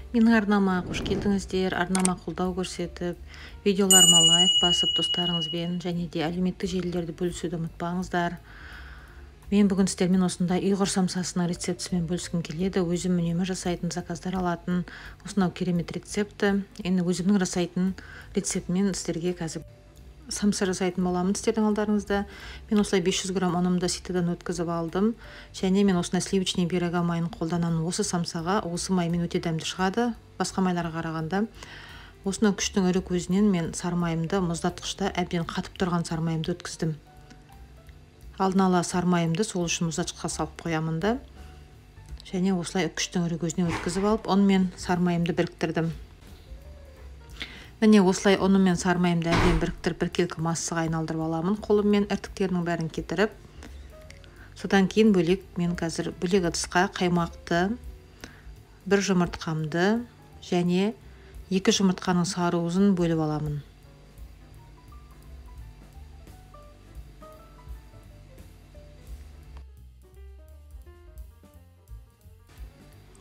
Менің арнама қош келдіңіздер. Арнама қолдау көрсетіп, видеоларыма лайк басып, достарыңызбен және де әлеуметтік желілерді бөлісуді ұмытпаңыздар. Мен бүгін сіздермен осындай ұйғыр самсасының рецептісімен бөліскім келеді. Өзім үнемі жасайтын, заказдар алатын осынау керемет рецепті. Енді өзімнің жасайтын рецептімен сіздерге қазір самса жасайтын боламын сіздердің алдарыңызда. Мен осылай 500 грамм ұнымды ситыдан өткізіп алдым. Және мен осындай сливочный берега майын қолданамын. Осы самсаға осы маймен өте дәмді шығады, басқа майларға қарағанда. Осының күштің ірі көзінен мен сары майымды мұздатқышта әбден қатып тұрған сары майымды өткіздім. Алдын ала сары майымды сол үшін мұздатқышқа салып қоямын да. Және осылай күштің ірі көзіне өткізіп алып, ұн мен сары майымды біріктірдім. Міне осылай ұны мен сары майымды әбден біріктіріп біркелкі массаға айналдырып аламын. Қолыммен іртіктерінің бәрін кетіріп. Содан кейін мен қазір бөлек ыдысқа қаймақты, бір жұмыртқамды және 2 жұмыртқаның сарыуызын бөліп аламын.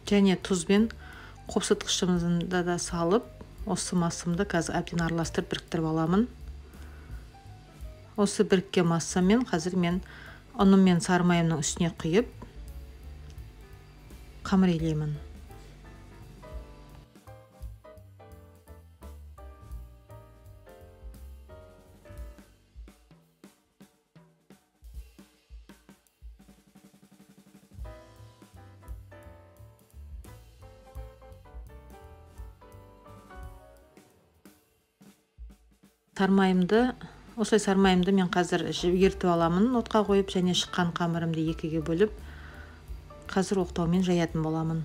Және тұзбен қопсытқышымызды да салып, осы массамды қазір әбден араластырып біріктіріп аламын. Осы біріккен массамен қазір мен ұным мен сары майымның үстіне құйып қамыр илеймін. Осылай сары майымды мен қазір ертіп аламын, отқа қойып, және шыққан қамырымды екіге бөліп, қазір оқтаумен жаятын боламын.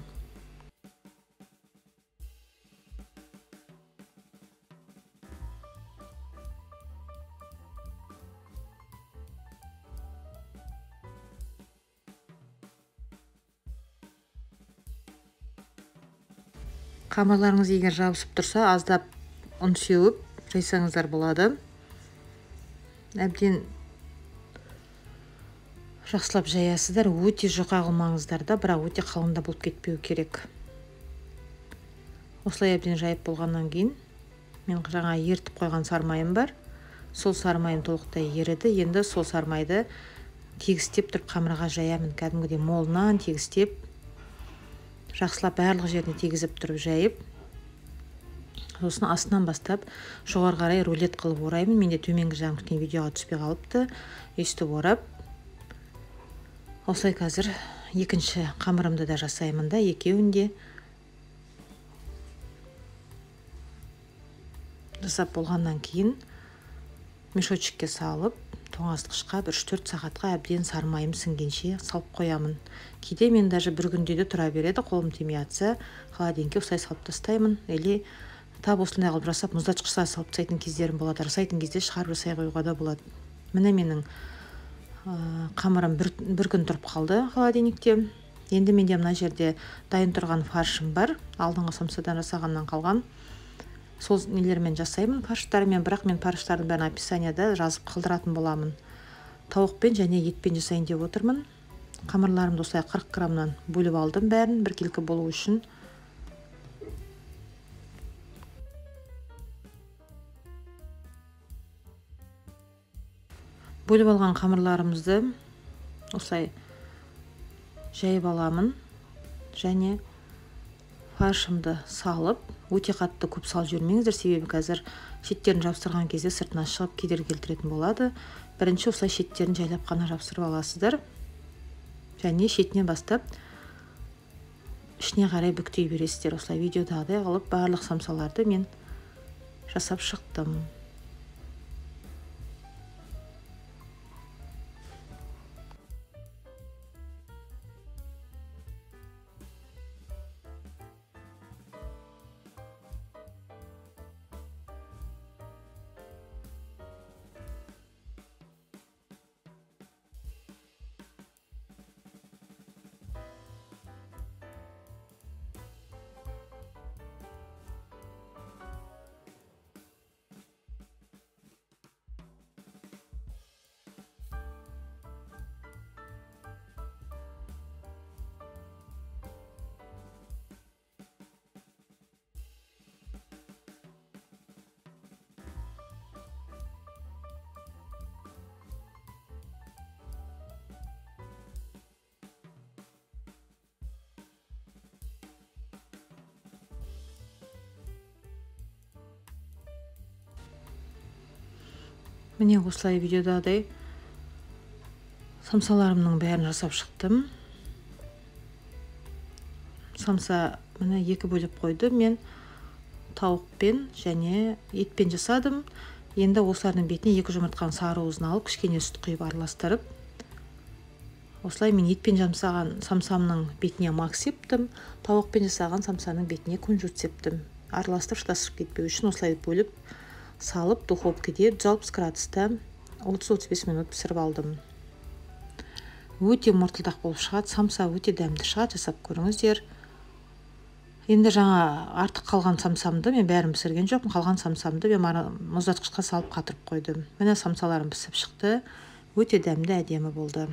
Қамырларыңыз егер жабысып тұрса, аздап ұн сеуіп жайсаңыздар болады. Әбден жақсылап жаясыздар, өте жұқа қылмаңыздар да, бірақ өте қалыңда болып кетпеу керек. Осылай әбден жайып болғаннан кейін, мен жаңа ертіп қойған сары майым бар. Сол сары майым толықтай еріді. Енді сол сары майды тегістеп тұрып қамырға жаямын. Кәдімгідей молынан тегістеп, жақсылап барлық жеріне тегізіп тұрып жайып, сосын астынан бастап жоғары қарай рулет қылып ораймын. Менде төменгі жағын күткен видеоға түспей қалыпты. Өйстіп орап, осылай қазір екінші қамырымды да жасаймын да, екеуінде жасап болғаннан кейін мешочекке салып, тоңазытқышқа 3-4 сағатқа әбден сары майым сіңгенше салып қоямын. Кейде мен даже бір күнде де тұра береді, қолым тимей жатса, холодильникке осылай салып тастаймын. Или тап осындай қылып жасап мұздатқышқа салып тастайтын кездерім болады. Жасайтын кезде шығарып жасай қоюға да болады. Міне менің қамырым бір күн тұрып қалды холодильникте. Енді менде мына жерде дайын тұрған фаршым бар. Алдыңғы самсадан жасағаннан қалған. Сол нелермен жасаймын фарштармен, бірақ мен фарштардың бәрін описанияда жазып қалдыратын боламын. Тауықпен және етпен жасайын деп отырмын. Қамырларымды осылай 40 граммнан бөліп алдым бәрін, біркелкі болу үшін. Бөліп алған қамырларымызды осылай жайып аламын. Және фаршымды салып, өте қатты көп салып жібермеңіздер, себебі қазір шеттерін жабыстырған кезде сыртына шығып кедергі келтіретін болады. Бірінші осылай шеттерін жайлап қана жабыстырып аласыздар. Және шетінен бастап ішіне қарай бүктей бересіздер. Осылай видеодағыдай қылып барлық самсаларды мен жасап шықтым. Міне осылай видеодағыдай самсаларымның бәрін жасап шықтым. Самса міне 2 бөліп қойды. Мен тауықпен және етпен жасадым. Енді осылардың бетіне 2 жұмыртқаның сары уызын алып, кішкене сүт құйып араластырып, осылай мен етпен жасаған самсамның бетіне мак септім, тауықпен жасаған самсаның бетіне кунжут септім. Араластырып шатастырып кетпеу үшін осылай бөліп салып, духовкаде 160 градуста 30-35 минут пісіріп алдым. Өте мұртылдақ болып шығады, самса өте дәмді шығады, жасап көріңіздер. Енді жаңа артық қалған самсамды мен бәрін пісірген жоқпын, қалған самсамды мен мұздатқышқа салып қатырып қойдым. Міне самсаларым пісіп шықты, өте дәмді, әдемі болды.